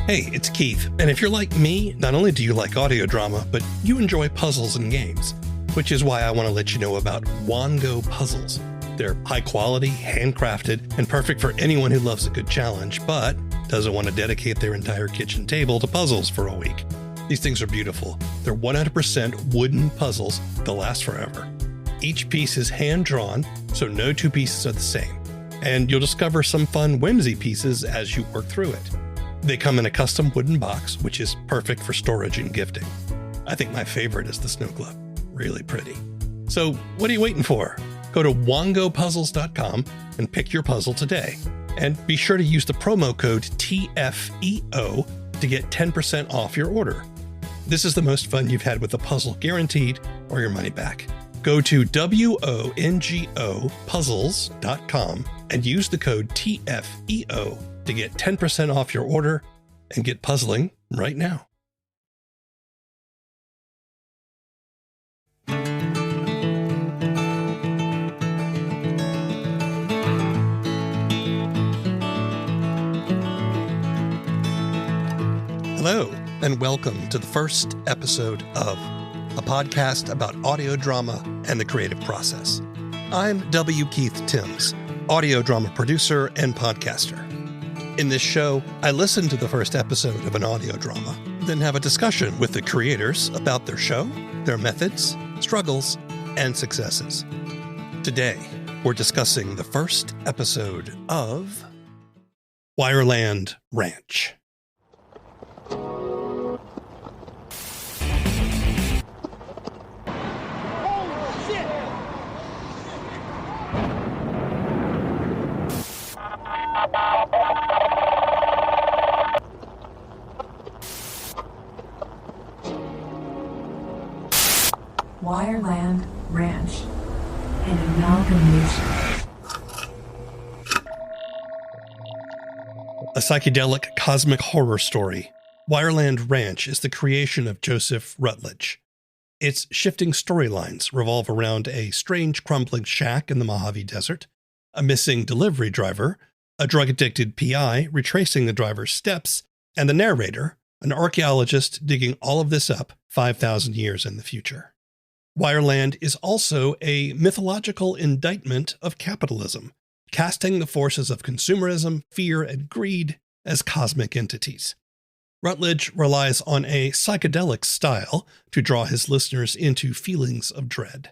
Hey, it's Keith, and if you're like me, not only do you like audio drama, but you enjoy puzzles and games, which is why I want to let you know about Wango Puzzles. They're high quality, handcrafted, and perfect for anyone who loves a good challenge, but doesn't want to dedicate their entire kitchen table to puzzles for a week. These things are beautiful. They're 100% wooden puzzles that last forever. Each piece is hand-drawn, so no two pieces are the same, and you'll discover some fun whimsy pieces as you work through it. They come in a custom wooden box, which is perfect for storage and gifting. I think my favorite is the snow globe. Really pretty. So what are you waiting for? Go to wangopuzzles.com and pick your puzzle today. And be sure to use the promo code TFEO to get 10% off your order. This is the most fun you've had with a puzzle, guaranteed, or your money back. Go to WONGOpuzzles.com and use the code TFEO to get 10% off your order and get puzzling right now. Hello, and welcome to the first episode of a podcast about audio drama and the creative process. I'm W. Keith Timms, audio drama producer and podcaster. In this show, I listen to the first episode of an audio drama, then have a discussion with the creators about their show, their methods, struggles, and successes. Today, we're discussing the first episode of Wireland Ranch. Wireland Ranch, an amalgamation. A psychedelic cosmic horror story, Wireland Ranch is the creation of Joseph Rutledge. Its shifting storylines revolve around a strange crumbling shack in the Mojave Desert, a missing delivery driver, a drug-addicted PI retracing the driver's steps, and the narrator, an archaeologist digging all of this up 5,000 years in the future. Wireland is also a mythological indictment of capitalism, casting the forces of consumerism, fear, and greed as cosmic entities. Rutledge relies on a psychedelic style to draw his listeners into feelings of dread.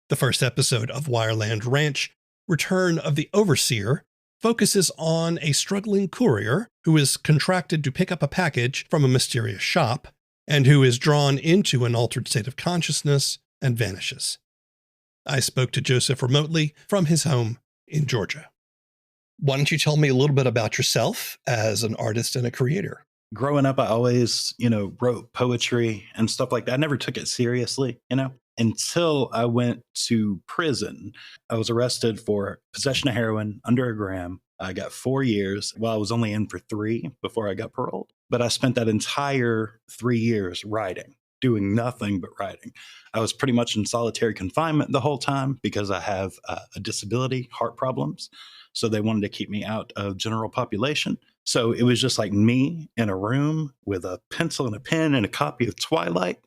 The first episode of Wireland Ranch, Return of the Overseer, focuses on a struggling courier who is contracted to pick up a package from a mysterious shop, and who is drawn into an altered state of consciousness and vanishes. I spoke to Joseph remotely from his home in Georgia. Why don't you tell me a little bit about yourself as an artist and a creator? Growing up, I always, wrote poetry and stuff like that. I never took it seriously, until I went to prison. I was arrested for possession of heroin under a gram. I got 4 years. Well, I was only in for 3 before I got paroled. But I spent that entire 3 years writing, doing nothing but writing. I was pretty much in solitary confinement the whole time because I have a disability, heart problems. So they wanted to keep me out of general population. So it was just like me in a room with a pencil and a pen and a copy of Twilight.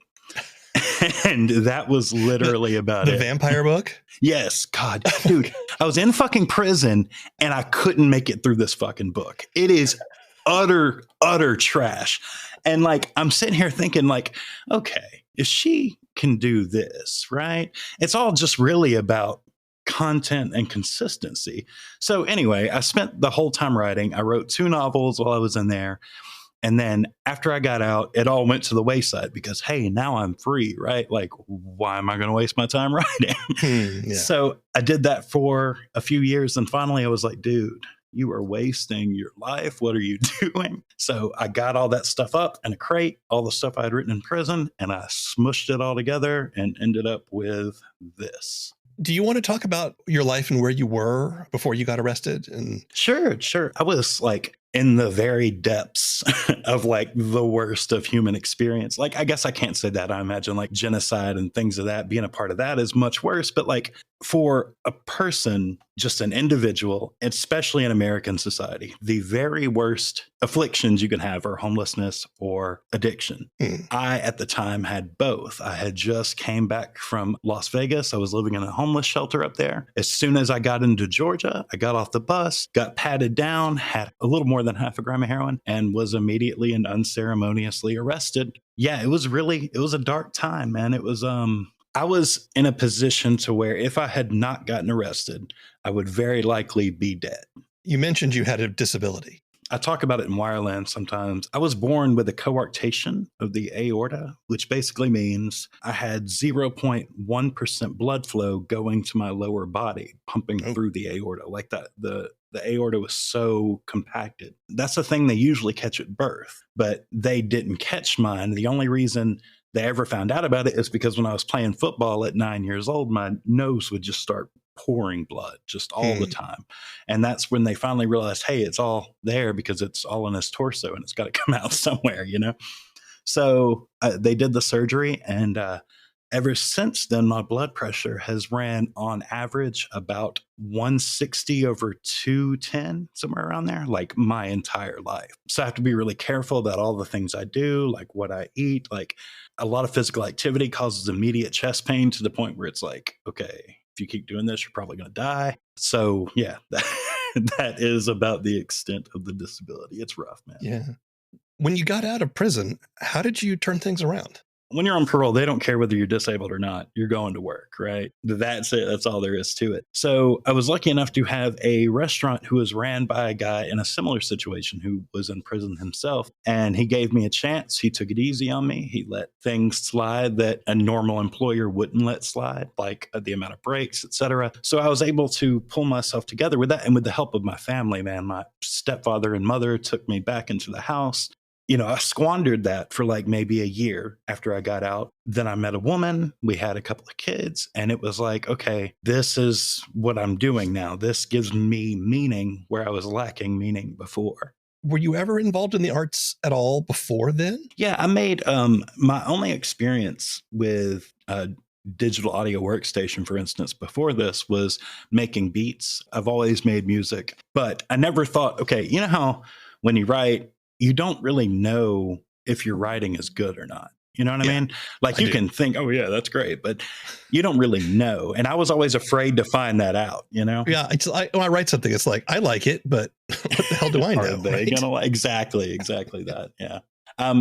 And that was literally about it. The vampire book? Yes. God, dude, I was in fucking prison and I couldn't make it through this fucking book. It is utter trash. And I'm sitting here thinking okay, if she can do this, right? It's all just really about content and consistency. So anyway, I spent the whole time writing. I wrote 2 novels while I was in there. And then after I got out, it all went to the wayside because, hey, now I'm free, right? Why am I going to waste my time writing? Yeah. So I did that for a few years. And finally I was like, dude, you are wasting your life. What are you doing? So I got all that stuff up in a crate, all the stuff I had written in prison, and I smushed it all together and ended up with this. Do you want to talk about your life and where you were before you got arrested? And Sure. I was in the very depths of like the worst of human experience. Like, I guess I can't say that. I imagine like genocide and things of that, being a part of that is much worse. But like for a person, just an individual, especially in American society, the very worst afflictions you can have are homelessness or addiction. I, at the time, had both. I had just came back from Las Vegas. I was living in a homeless shelter up there. As soon as I got into Georgia, I got off the bus, got patted down, had a little more than half a gram of heroin, and was immediately and unceremoniously arrested. Yeah, it was a dark time, man. It was, I was in a position to where if I had not gotten arrested, I would very likely be dead. You mentioned you had a disability. I talk about it in Wireland sometimes. I was born with a coarctation of the aorta, which basically means I had 0.1% blood flow going to my lower body, pumping through the aorta like that. The aorta was so compacted. That's the thing they usually catch at birth, but they didn't catch mine. The only reason they ever found out about it is because when I was playing football at 9 years old, my nose would just start pouring blood just all the time. And that's when they finally realized, hey, it's all there because it's all in his torso and it's got to come out somewhere, you know? So they did the surgery. And ever since then, my blood pressure has ran on average about 160 over 210, somewhere around there, like my entire life. So I have to be really careful about all the things I do, like what I eat. Like a lot of physical activity causes immediate chest pain to the point where it's like, okay, if you keep doing this, you're probably going to die. So yeah, that is about the extent of the disability. It's rough, man. Yeah. When you got out of prison, how did you turn things around? When you're on parole, they don't care whether you're disabled or not. You're going to work, right? That's it. That's all there is to it. So I was lucky enough to have a restaurant who was ran by a guy in a similar situation who was in prison himself. And he gave me a chance. He took it easy on me. He let things slide that a normal employer wouldn't let slide, like the amount of breaks, et cetera. So I was able to pull myself together with that. And with the help of my family, man, my stepfather and mother took me back into the house. You know, I squandered that for like maybe a year after I got out. Then I met a woman. We had a couple of kids. And it was like, okay, this is what I'm doing now. This gives me meaning where I was lacking meaning before. Were you ever involved in the arts at all before then? Yeah, I made my only experience with digital audio workstation, for instance, before this was making beats. I've always made music, but I never thought, okay, you know how when you write, you don't really know if your writing is good or not. You know what I mean? Like you can think, oh yeah, that's great, but you don't really know. And I was always afraid to find that out, you know? Yeah. When I write something, it's like, I like it, but what the hell do I know? Right? Exactly that. Yeah.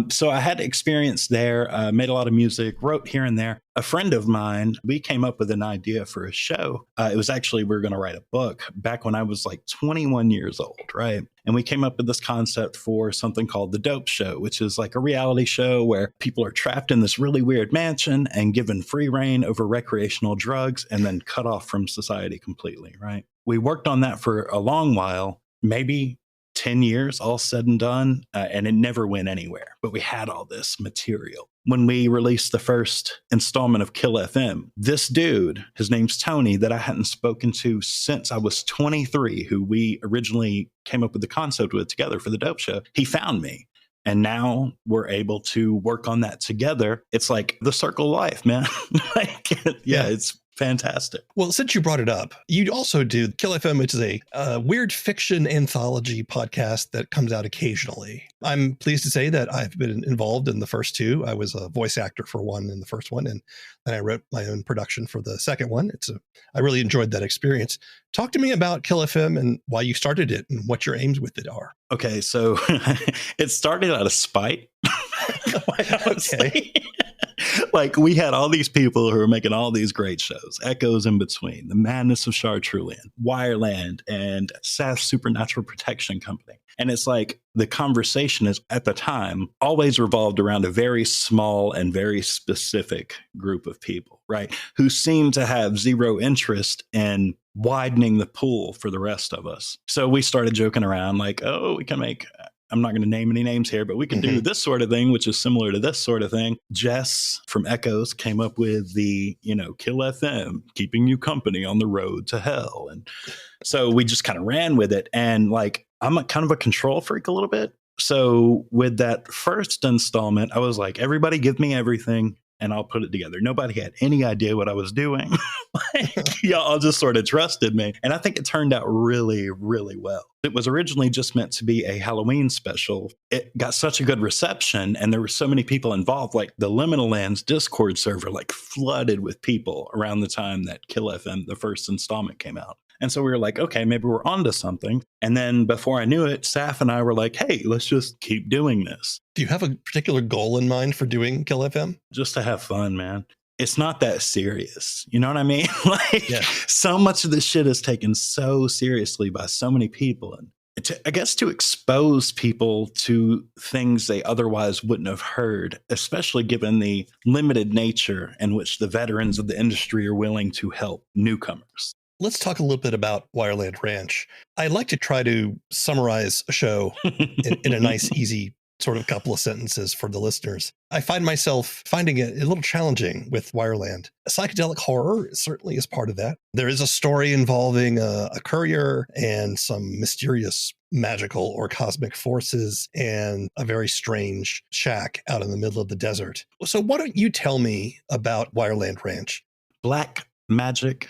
So I had experience there, made a lot of music, wrote here and there. A friend of mine, we came up with an idea for a show. It was actually, we were going to write a book back when I was like 21 years old, right? And we came up with this concept for something called The Dope Show, which is like a reality show where people are trapped in this really weird mansion and given free reign over recreational drugs and then cut off from society completely, right? We worked on that for a long while, maybe 10 years, all said and done, and it never went anywhere. But we had all this material. When we released the first installment of Kill FM, this dude, his name's Tony, that I hadn't spoken to since I was 23, who we originally came up with the concept with together for The Dope Show, he found me. And now we're able to work on that together. It's like the circle of life, man. It's fantastic. Well, since you brought it up, you also do Kill FM, which is a weird fiction anthology podcast that comes out occasionally. I'm pleased to say that I've been involved in the first two. I was a voice actor for one in the first one, and then I wrote my own production for the second one. I really enjoyed that experience. Talk to me about Kill FM and why you started it and what your aims with it are. Okay, so it started out of spite. Okay. Like we had all these people who were making all these great shows, Echoes in Between, The Madness of Chartrulian, Wireland, and SAS Supernatural Protection Company. And it's like the conversation is at the time always revolved around a very small and very specific group of people, right? Who seem to have zero interest in widening the pool for the rest of us. So we started joking around like, oh, we can make, I'm not going to name any names here, but we can do this sort of thing, which is similar to this sort of thing. Jess from Echoes came up with the, Kill FM, keeping you company on the road to hell. And so we just kind of ran with it. And like I'm a kind of a control freak a little bit. So with that first installment, I was like, everybody give me everything and I'll put it together. Nobody had any idea what I was doing. Y'all just sort of trusted me. And I think it turned out really, really well. It was originally just meant to be a Halloween special. It got such a good reception and there were so many people involved. Like the Liminal Lands Discord server like flooded with people around the time that Kill FM, the first installment, came out. And so we were like, okay, maybe we're onto something. And then before I knew it, Saf and I were like, hey, let's just keep doing this. Do you have a particular goal in mind for doing Kill FM? Just to have fun, man. It's not that serious. You know what I mean? So much of this shit is taken so seriously by so many people. And I guess to expose people to things they otherwise wouldn't have heard, especially given the limited nature in which the veterans of the industry are willing to help newcomers. Let's talk a little bit about Wireland Ranch. I like to try to summarize a show in a nice, easy sort of couple of sentences for the listeners. I find myself finding it a little challenging with Wireland. Psychedelic horror certainly is part of that. There is a story involving a courier and some mysterious magical or cosmic forces and a very strange shack out in the middle of the desert. So why don't you tell me about Wireland Ranch? Black magic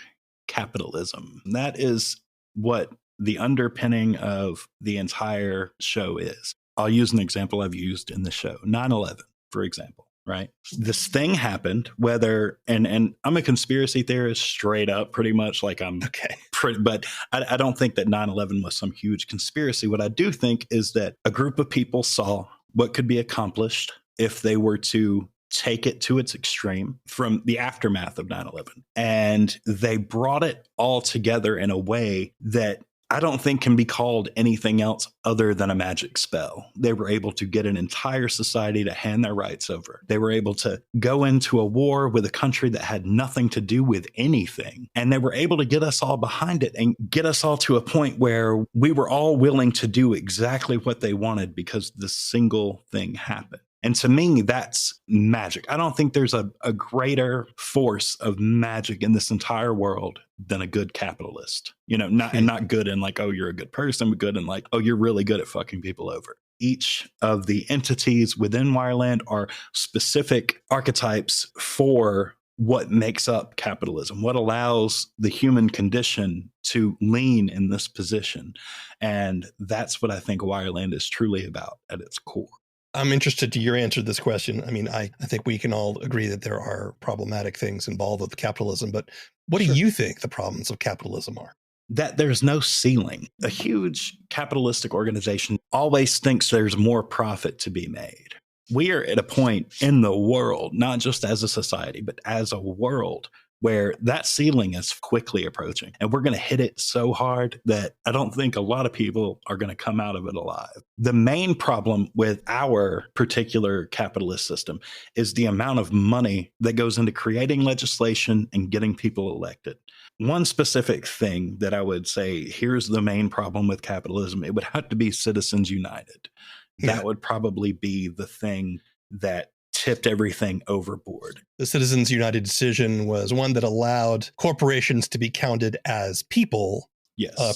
capitalism. That is what the underpinning of the entire show is. I'll use an example I've used in the show, 9/11, for example, right? This thing happened, whether, and I'm a conspiracy theorist straight up, pretty much like I'm, okay. But I don't think that 9/11 was some huge conspiracy. What I do think is that a group of people saw what could be accomplished if they were to take it to its extreme from the aftermath of 9/11. And they brought it all together in a way that I don't think can be called anything else other than a magic spell. They were able to get an entire society to hand their rights over. They were able to go into a war with a country that had nothing to do with anything. And they were able to get us all behind it and get us all to a point where we were all willing to do exactly what they wanted because this single thing happened. And to me, that's magic. I don't think there's a greater force of magic in this entire world than a good capitalist. You know, not good in like, oh, you're a good person, but good in like, oh, you're really good at fucking people over. Each of the entities within Wireland are specific archetypes for what makes up capitalism, what allows the human condition to lean in this position. And that's what I think Wireland is truly about at its core. I'm interested to your answer to this question. I mean, I think we can all agree that there are problematic things involved with capitalism, but what do you think the problems of capitalism are? That there's no ceiling. A huge capitalistic organization always thinks there's more profit to be made. We are at a point in the world, not just as a society, but as a world, where that ceiling is quickly approaching. And we're going to hit it so hard that I don't think a lot of people are going to come out of it alive. The main problem with our particular capitalist system is the amount of money that goes into creating legislation and getting people elected. One specific thing that I would say, here's the main problem with capitalism, it would have to be Citizens United. That would probably be the thing that tipped everything overboard. The Citizens United decision was one that allowed corporations to be counted as people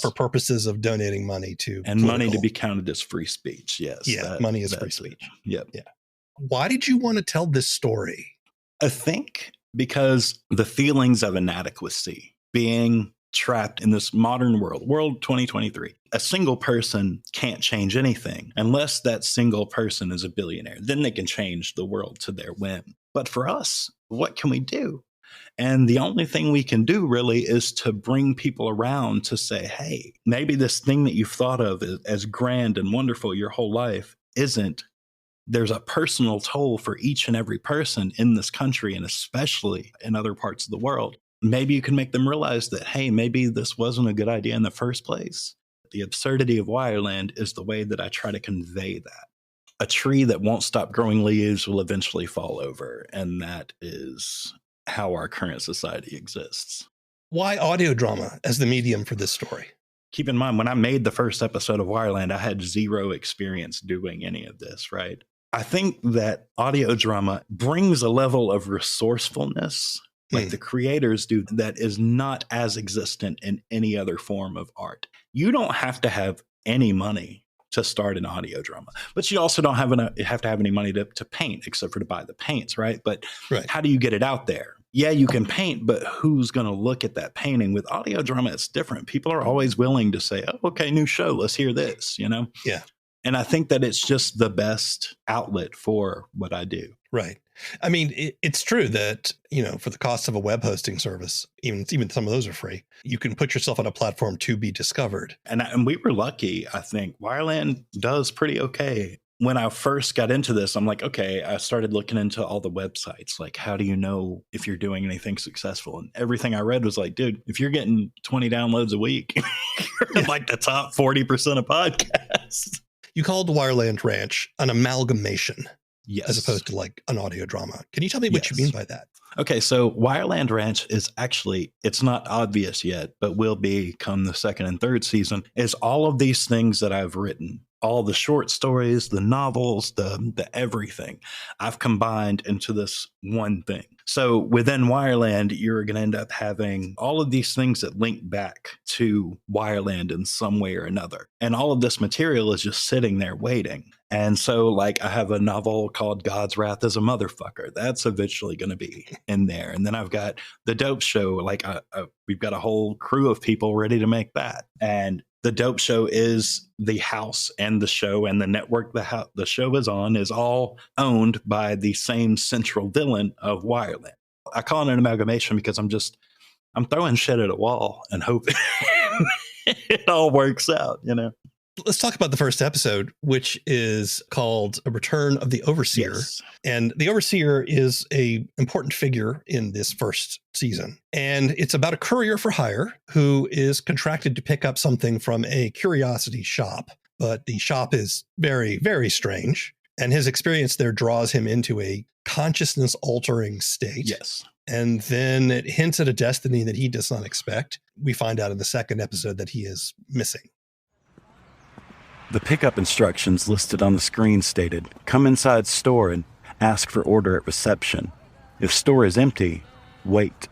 for purposes of donating money to and money to be counted as free speech. Yes. Yeah, money is free speech. Yep. Yeah. Why did you want to tell this story? I think because the feelings of inadequacy, being trapped in this modern world 2023. A single person can't change anything unless that single person is a billionaire. Then they can change the world to their whim. But for us, what can we do? And the only thing we can do really is to bring people around to say, hey, maybe this thing that you've thought of as grand and wonderful your whole life isn't. There's a personal toll for each and every person in this country and especially in other parts of the world. Maybe you can make them realize that, hey, maybe this wasn't a good idea in the first place. The absurdity of Wireland is the way that I try to convey that. A tree that won't stop growing leaves will eventually fall over. And that is how our current society exists. Why audio drama as the medium for this story? Keep in mind, when I made the first episode of Wireland, I had zero experience doing any of this, right? I think that audio drama brings a level of resourcefulness like the creators do that is not as existent in any other form of art. You don't have to have any money to start an audio drama. But you also don't have to have any money to paint, except for to buy the paints, right? But how do you get it out there? Yeah, you can paint, but who's going to look at that painting? With audio drama, it's different. People are always willing to say, oh, okay, new show, let's hear this, you know? Yeah. And I think that it's just the best outlet for what I do. Right. I mean, it's true that, for the cost of a web hosting service, even some of those are free, you can put yourself on a platform to be discovered. And we were lucky. I think Wireland does pretty okay. When I first got into this, I'm like, okay, I started looking into all the websites. Like, how do you know if you're doing anything successful? And everything I read was like, dude, if you're getting 20 downloads a week, you're in like the top 40% of podcasts. You called Wireland Ranch an amalgamation. Yes. As opposed to like an audio drama. Can you tell me what you mean by that? Okay, so Wireland Ranch is actually, it's not obvious yet, but will be come the second and third season, is all of these things that I've written, all the short stories, the novels, the everything, I've combined into this one thing. So within Wireland, you're going to end up having all of these things that link back to Wireland in some way or another. And all of this material is just sitting there waiting. And so, like, I have a novel called God's Wrath is a Motherfucker. That's eventually going to be in there. And then I've got the Dope Show. Like, we've got a whole crew of people ready to make that. And the Dope Show is the house and the show and the network the show is on is all owned by the same central villain of Wireland. I call it an amalgamation because I'm throwing shit at a wall and hoping it all works out, Let's talk about the first episode, which is called A Return of the Overseer. Yes. And the Overseer is a important figure in this first season. And it's about a courier for hire who is contracted to pick up something from a curiosity shop. But the shop is very, very strange. And his experience there draws him into a consciousness-altering state. Yes. And then it hints at a destiny that he does not expect. We find out in the second episode that he is missing. The pickup instructions listed on the screen stated, come inside store and ask for order at reception. If store is empty, wait.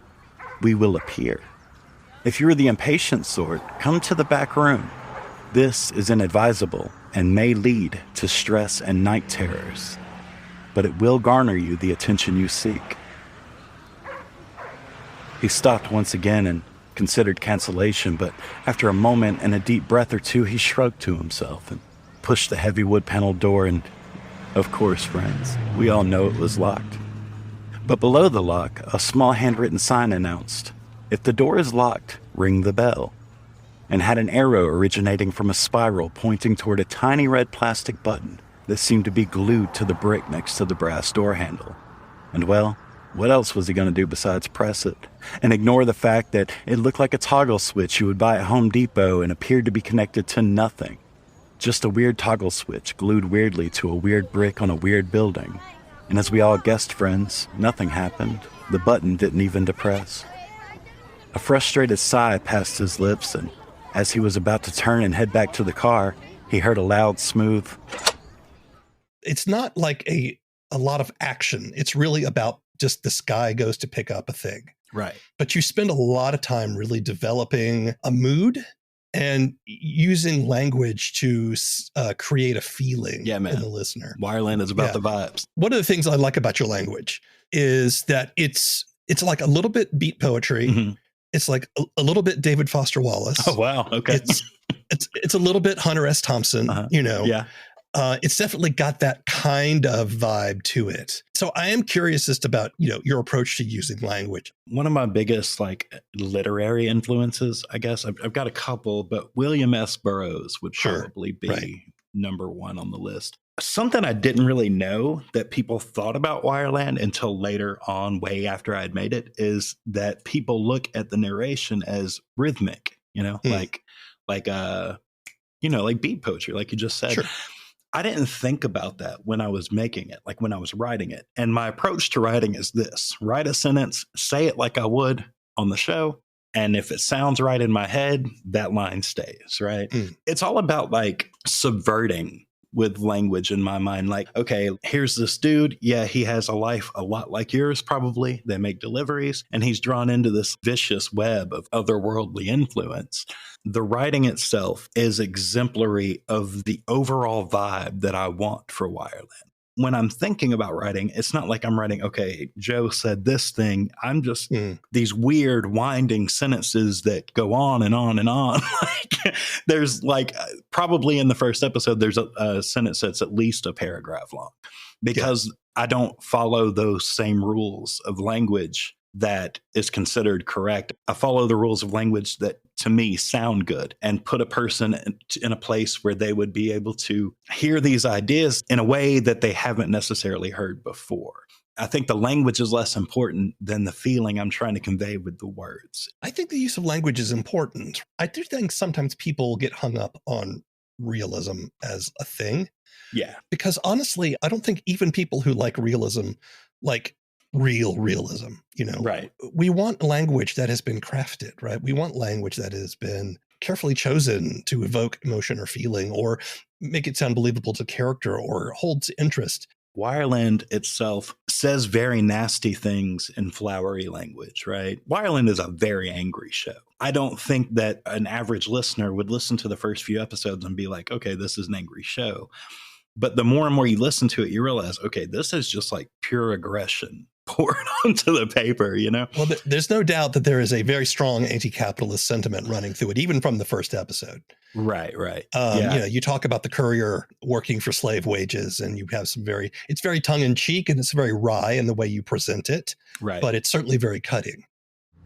We will appear. If you're the impatient sort, come to the back room. This is inadvisable and may lead to stress and night terrors, but it will garner you the attention you seek. He stopped once again and considered cancellation, but after a moment and a deep breath or two, he shrugged to himself and pushed the heavy wood panel door, and of course, friends, we all know it was locked. But below the lock, a small handwritten sign announced, if the door is locked, ring the bell, and had an arrow originating from a spiral pointing toward a tiny red plastic button that seemed to be glued to the brick next to the brass door handle. And well, what else was he going to do besides press it and ignore the fact that it looked like a toggle switch you would buy at Home Depot and appeared to be connected to nothing? Just a weird toggle switch glued weirdly to a weird brick on a weird building. And as we all guessed, friends, nothing happened. The button didn't even depress. A frustrated sigh passed his lips, and as he was about to turn and head back to the car, he heard a loud, smooth. It's not like a lot of action. It's really about just this guy goes to pick up a thing. Right. But you spend a lot of time really developing a mood and using language to create a feeling in the listener. Wireland is about the vibes. One of the things I like about your language is that it's like a little bit beat poetry. Mm-hmm. It's like a little bit David Foster Wallace. Oh, wow. Okay. It's a little bit Hunter S. Thompson, Yeah. It's definitely got that kind of vibe to it. So I am curious just about, your approach to using language. One of my biggest literary influences, I guess, I've got a couple, but William S. Burroughs would probably be number one on the list. Something I didn't really know that people thought about Wireland until later on, way after I had made it, is that people look at the narration as rhythmic, like beat poetry, like you just said. Sure. I didn't think about that when I was making it, like when I was writing it. And my approach to writing is this: write a sentence, say it like I would on the show. And if it sounds right in my head, that line stays, right? It's all about subverting with language in my mind. Like, okay, here's this dude. Yeah, he has a life a lot like yours, probably. They make deliveries, and he's drawn into this vicious web of otherworldly influence. The writing itself is exemplary of the overall vibe that I want for Wireland. When I'm thinking about writing, it's not like I'm writing, okay, Joe said this thing. I'm just these weird winding sentences that go on and on and on. Like, there's like probably in the first episode, there's a sentence that's at least a paragraph long because I don't follow those same rules of language that is considered correct. I follow the rules of language that to me sound good and put a person in a place where they would be able to hear these ideas in a way that they haven't necessarily heard before. I think the language is less important than the feeling I'm trying to convey with the words. I think the use of language is important. I do think sometimes people get hung up on realism as a thing. Yeah. Because honestly, I don't think even people who like realism like real realism, Right. We want language that has been crafted, right? We want language that has been carefully chosen to evoke emotion or feeling or make it sound believable to character or holds interest. Wireland itself says very nasty things in flowery language, right? Wireland is a very angry show. I don't think that an average listener would listen to the first few episodes and be like, okay, this is an angry show. But the more and more you listen to it, you realize, okay, this is just like pure aggression poured onto the paper, Well, there's no doubt that there is a very strong anti-capitalist sentiment running through it, even from the first episode. Right. Yeah. You talk about the courier working for slave wages, and you have it's very tongue-in-cheek, and it's very wry in the way you present it. Right. But it's certainly very cutting.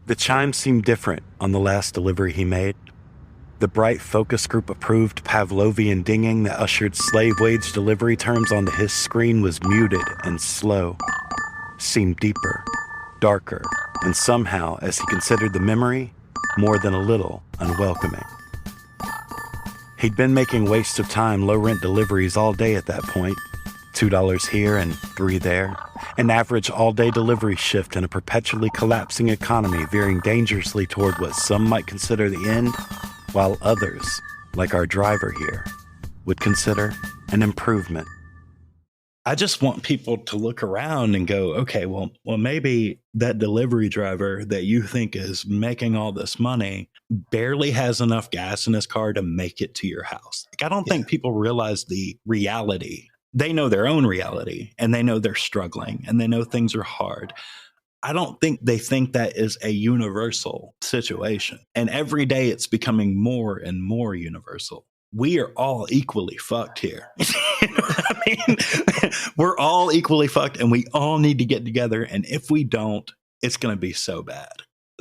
The chimes seemed different on the last delivery he made. The bright focus group approved Pavlovian dinging that ushered slave wage delivery terms onto his screen was muted and slow, seemed deeper, darker, and somehow, as he considered the memory, more than a little unwelcoming. He'd been making waste of time low-rent deliveries all day at that point, $2 here and $3 there, an average all-day delivery shift in a perpetually collapsing economy veering dangerously toward what some might consider the end, while others, like our driver here, would consider an improvement. I just want people to look around and go, okay, well, maybe that delivery driver that you think is making all this money barely has enough gas in his car to make it to your house. Like, I don't think people realize the reality. They know their own reality, and they know they're struggling, and they know things are hard. I don't think they think that is a universal situation. And every day it's becoming more and more universal. We are all equally fucked here. You know what I mean? We're all equally fucked, and we all need to get together. And if we don't, it's going to be so bad.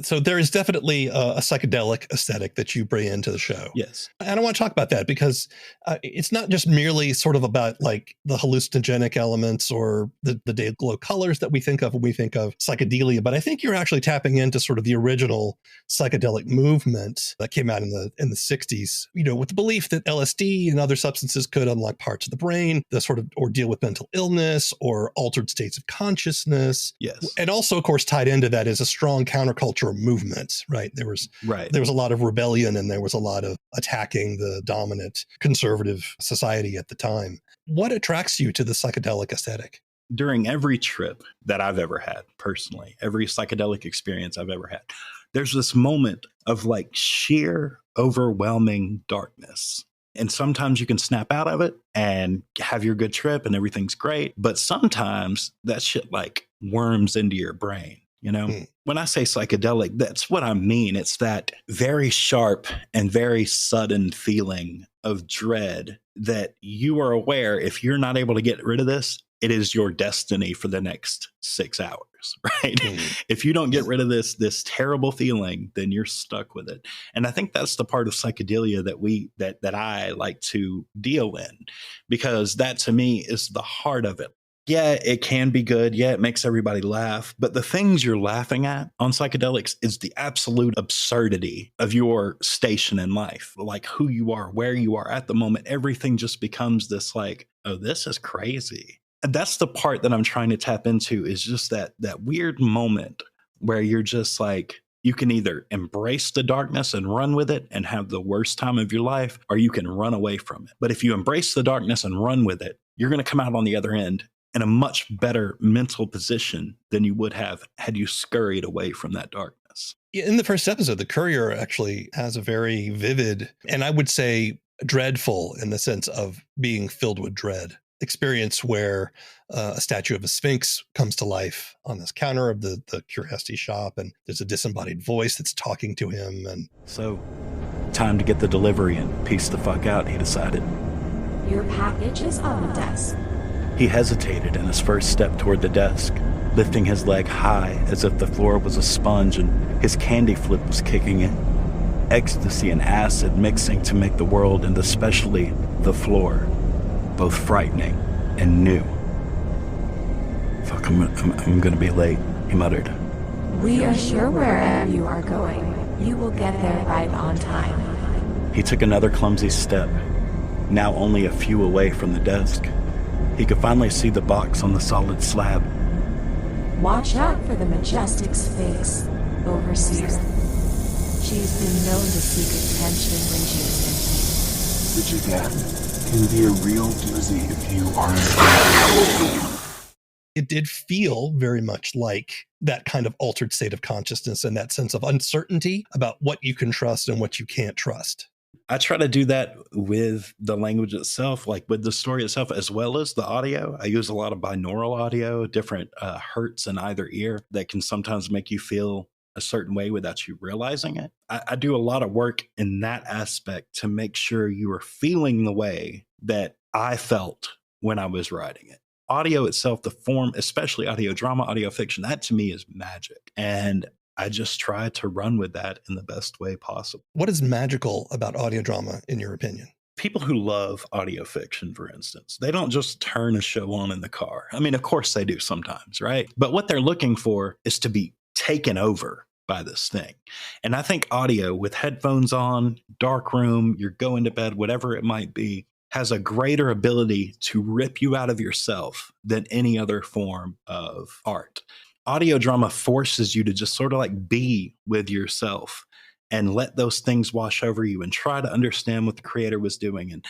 So there is definitely a psychedelic aesthetic that you bring into the show. Yes. And I want to talk about that because it's not just merely sort of about like the hallucinogenic elements or the day glow colors that we think of when we think of psychedelia, but I think you're actually tapping into sort of the original psychedelic movement that came out in the 60s, with the belief that LSD and other substances could unlock parts of the brain, the sort of, or deal with mental illness or altered states of consciousness. Yes. And also, of course, tied into that is a strong counterculture movement, right? There was a lot of rebellion, and there was a lot of attacking the dominant conservative society at the time. What attracts you to the psychedelic aesthetic? During every trip that I've ever had, personally, every psychedelic experience I've ever had, there's this moment of like sheer overwhelming darkness. And sometimes you can snap out of it and have your good trip and everything's great. But sometimes that shit like worms into your brain. When I say psychedelic, that's what I mean. It's that very sharp and very sudden feeling of dread that you are aware if you're not able to get rid of this, it is your destiny for the next 6 hours, right? If you don't get rid of this terrible feeling, then you're stuck with it. And I think that's the part of psychedelia that I like to deal in, because that to me is the heart of it. Yeah, it can be good. Yeah, it makes everybody laugh. But the things you're laughing at on psychedelics is the absolute absurdity of your station in life, like who you are, where you are at the moment. Everything just becomes this like, oh, this is crazy. And that's the part that I'm trying to tap into, is just that weird moment where you're just like, You can either embrace the darkness and run with it and have the worst time of your life, or you can run away from it. But if you embrace the darkness and run with it, you're going to come out on the other end in a much better mental position than you would have had you scurried away from that darkness. In the first episode, the courier actually has a very vivid, and I would say dreadful in the sense of being filled with dread experience, where a statue of a sphinx comes to life on this counter of the curiosity shop, and there's a disembodied voice that's talking to him. And so, time to get the delivery and peace the fuck out, he decided. Your package is on the desk. He hesitated in his first step toward the desk, lifting his leg high as if the floor was a sponge and his candy flip was kicking in. Ecstasy and acid mixing to make the world, and especially the floor, both frightening and new. Fuck, I'm gonna be late, he muttered. We are sure wherever you are going, you will get there right on time. He took another clumsy step, now only a few away from the desk. He could finally see the box on the solid slab. Watch out for the majestic sphinx, overseer. She's been known to seek attention when she's in pain. Which again can be a real doozy if you aren't. It did feel very much like that kind of altered state of consciousness and that sense of uncertainty about what you can trust and what you can't trust. I try to do that with the language itself, like with the story itself, as well as the audio. I use a lot of binaural audio, different hertz in either ear that can sometimes make you feel a certain way without you realizing it. I do a lot of work in that aspect to make sure you are feeling the way that I felt when I was writing it. Audio itself, the form, especially audio drama, audio fiction, that to me is magic. And I just try to run with that in the best way possible. What is magical about audio drama, in your opinion? People who love audio fiction, for instance, they don't just turn a show on in the car. I mean, of course they do sometimes, right? But what they're looking for is to be taken over by this thing. And I think audio with headphones on, dark room, you're going to bed, whatever it might be, has a greater ability to rip you out of yourself than any other form of art. Audio drama forces you to just sort of like be with yourself and let those things wash over you and try to understand what the creator was doing and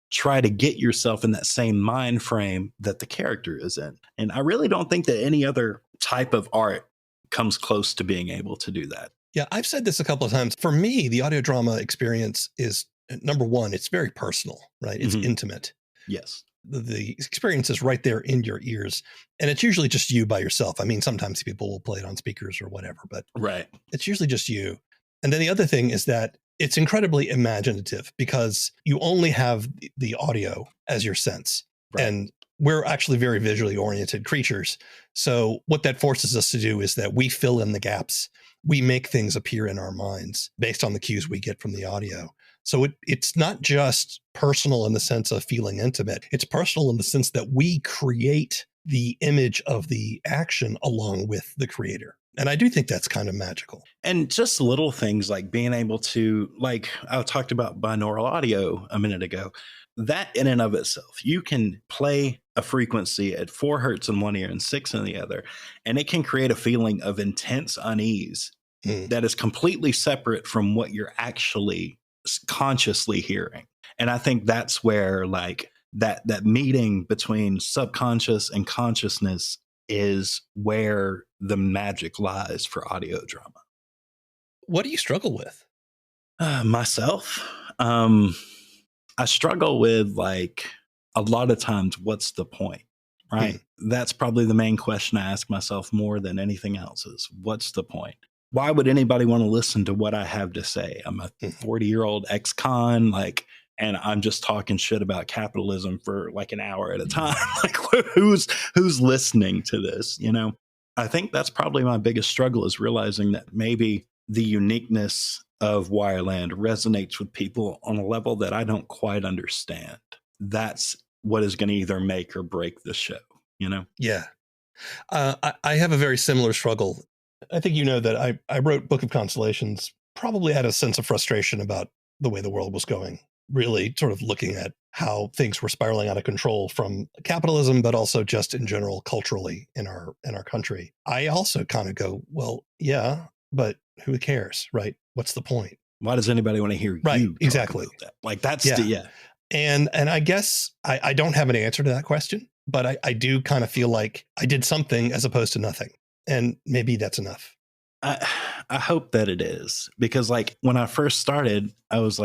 try to get yourself in that same mind frame that the character is in. And I really don't think that any other type of art comes close to being able to do that. Yeah, I've said this a couple of times. For me, the audio drama experience is, number one, it's very personal, right? It's intimate. Yes. The experience is right there in your ears. And it's usually just you by yourself. I mean, sometimes people will play it on speakers or whatever, but right. It's usually just you. And then the other thing is that it's incredibly imaginative because you only have the audio as your sense. Right. And we're actually very visually oriented creatures. So what that forces us to do is that we fill in the gaps. We make things appear in our minds based on the cues we get from the audio. So it's not just personal in the sense of feeling intimate. It's personal in the sense that we create the image of the action along with the creator. And I do think that's kind of magical. And just little things like being able to, like I talked about binaural audio a minute ago, that in and of itself, you can play a frequency at 4 hertz in one ear and 6 in the other, and it can create a feeling of intense unease that is completely separate from what you're actually consciously hearing. And I think that's where like that meeting between subconscious and consciousness is where the magic lies for audio drama. What do you struggle with? Myself, I struggle with like a lot of times, what's the point, right? That's probably the main question I ask myself more than anything else is, what's the point? Why would anybody want to listen to what I have to say? I'm a 40-year-old ex-con, like, and I'm just talking shit about capitalism for like an hour at a time. Like, who's listening to this? You know, I think that's probably my biggest struggle is realizing that maybe the uniqueness of Wireland resonates with people on a level that I don't quite understand. That's what is going to either make or break the show, you know? Yeah. I have a very similar struggle. I think you know that I wrote Book of Constellations probably out of a sense of frustration about the way the world was going, really sort of looking at how things were spiraling out of control from capitalism, but also just in general culturally in our country. I also kind of go, well, yeah, but who cares, right? What's the point? Why does anybody want to hear Right, you talk exactly. about that? Like that's Yeah. And I guess I don't have an answer to that question, but I do kind of feel like I did something as opposed to nothing. And maybe that's enough. I hope that it is, because like when I first started, I was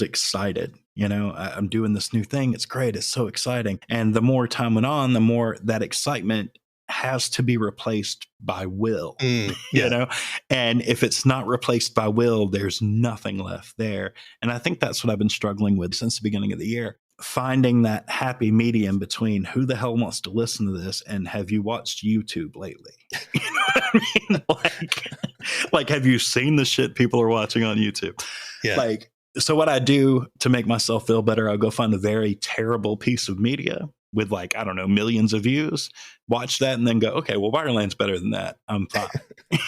excited. You know, I'm doing this new thing. It's great. It's so exciting. And the more time went on, the more that excitement has to be replaced by will, you know? And if it's not replaced by will, there's nothing left there. And I think that's what I've been struggling with since the beginning of the year, finding that happy medium between who the hell wants to listen to this and have you watched YouTube lately? You know what I mean? Like, have you seen the shit people are watching on YouTube? Yeah. Like, so what I do to make myself feel better, I'll go find a very terrible piece of media with like, I don't know, millions of views, watch that and then go, okay, well, Wireland's better than that. I'm fine.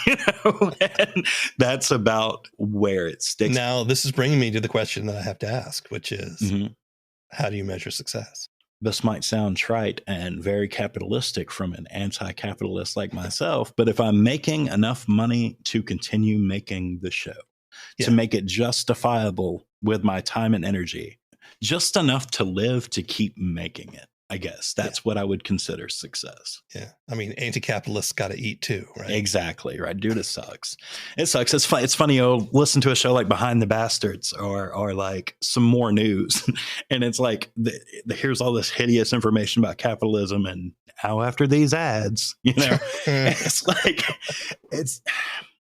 You know, and that's about where it sticks. Now, this is bringing me to the question that I have to ask, which is, how do you measure success? This might sound trite and very capitalistic from an anti-capitalist like myself, but if I'm making enough money to continue making the show, to make it justifiable with my time and energy, just enough to live to keep making it, I guess that's what I would consider success. Yeah. I mean, anti-capitalists got to eat too, right? Exactly. Right. Dude, it sucks. It sucks. It's fun. It's funny. You'll listen to a show like Behind the Bastards or like Some More News. And it's like, here's all this hideous information about capitalism and how after these ads, you know, it's like,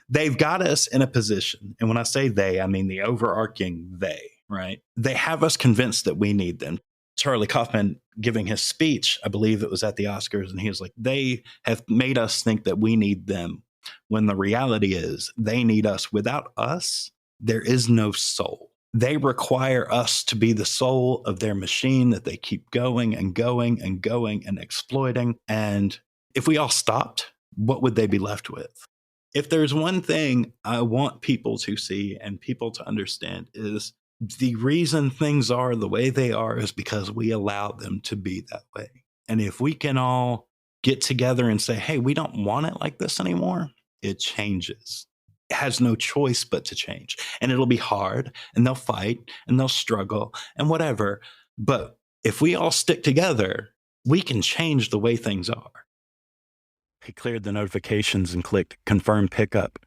they've got us in a position. And when I say they, I mean the overarching they, right? They have us convinced that we need them. Charlie Kaufman giving his speech, I believe it was at the Oscars, and he was like, they have made us think that we need them, when the reality is they need us. Without us, there is no soul. They require us to be the soul of their machine that they keep going and going and going and exploiting. And if we all stopped, what would they be left with? If there's one thing I want people to see and people to understand is the reason things are the way they are is because we allow them to be that way. And if we can all get together and say, hey, we don't want it like this anymore, it changes. It has no choice but to change. And it'll be hard, and they'll fight, and they'll struggle, and whatever. But if we all stick together, we can change the way things are. He cleared the notifications and clicked Confirm Pickup.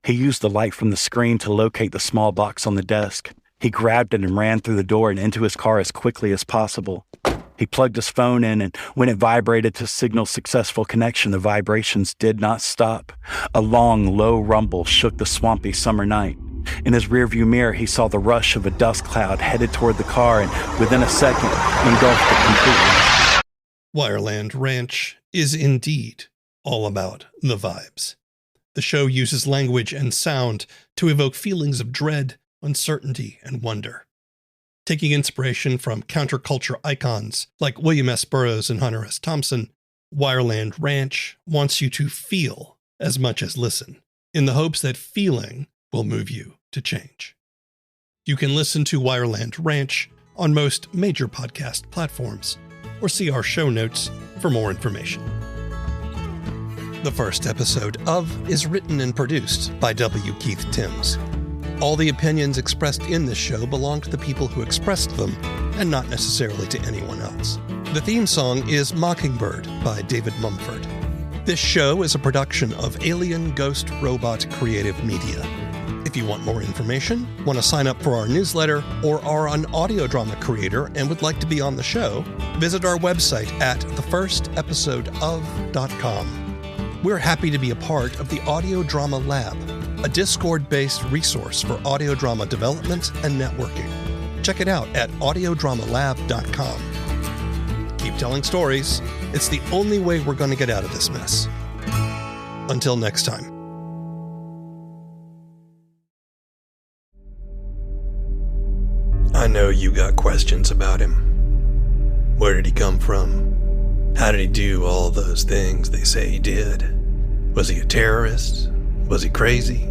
He used the light from the screen to locate the small box on the desk. He grabbed it and ran through the door and into his car as quickly as possible. He plugged his phone in, and when it vibrated to signal successful connection, the vibrations did not stop. A long, low rumble shook the swampy summer night. In his rearview mirror, he saw the rush of a dust cloud headed toward the car and, within a second, engulfed it completely. Wireland Ranch is indeed all about the vibes. The show uses language and sound to evoke feelings of dread, uncertainty, and wonder. Taking inspiration from counterculture icons like William S. Burroughs and Hunter S. Thompson, Wireland Ranch wants you to feel as much as listen, in the hopes that feeling will move you to change. You can listen to Wireland Ranch on most major podcast platforms, or see our show notes for more information. The First Episode of is written and produced by W. Keith Timms. All the opinions expressed in this show belong to the people who expressed them, and not necessarily to anyone else. The theme song is Mockingbird by David Mumford. This show is a production of Alien Ghost Robot Creative Media. If you want more information, want to sign up for our newsletter, or are an audio drama creator and would like to be on the show, visit our website at TheFirstEpisodeOf.com. We're happy to be a part of the Audio Drama Lab, a Discord-based resource for audio drama development and networking. Check it out at audiodramalab.com. Keep telling stories. It's the only way we're going to get out of this mess. Until next time. I know you got questions about him. Where did he come from? How did he do all those things they say he did? Was he a terrorist? Was he crazy?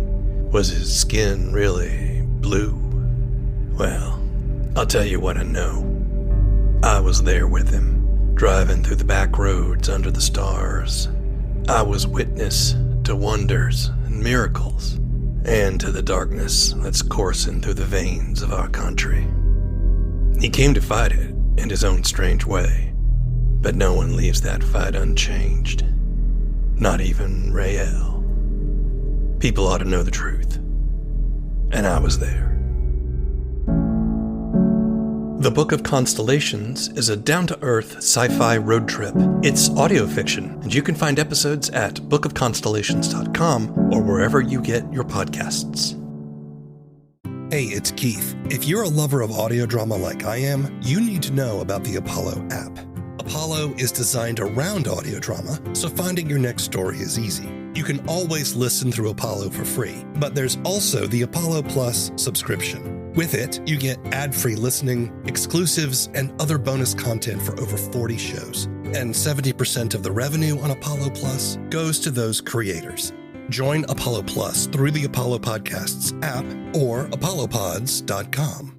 Was his skin really blue? Well, I'll tell you what I know. I was there with him, driving through the back roads under the stars. I was witness to wonders and miracles, and to the darkness that's coursing through the veins of our country. He came to fight it in his own strange way, but no one leaves that fight unchanged. Not even Rael. People ought to know the truth. And I was there. The Book of Constellations is a down-to-earth sci-fi road trip. It's audio fiction, and you can find episodes at bookofconstellations.com or wherever you get your podcasts. Hey, it's Keith. If you're a lover of audio drama like I am, you need to know about the Apollo app. Apollo is designed around audio drama, so finding your next story is easy. You can always listen through Apollo for free, but there's also the Apollo Plus subscription. With it, you get ad-free listening, exclusives, and other bonus content for over 40 shows. And 70% of the revenue on Apollo Plus goes to those creators. Join Apollo Plus through the Apollo Podcasts app or apollopods.com.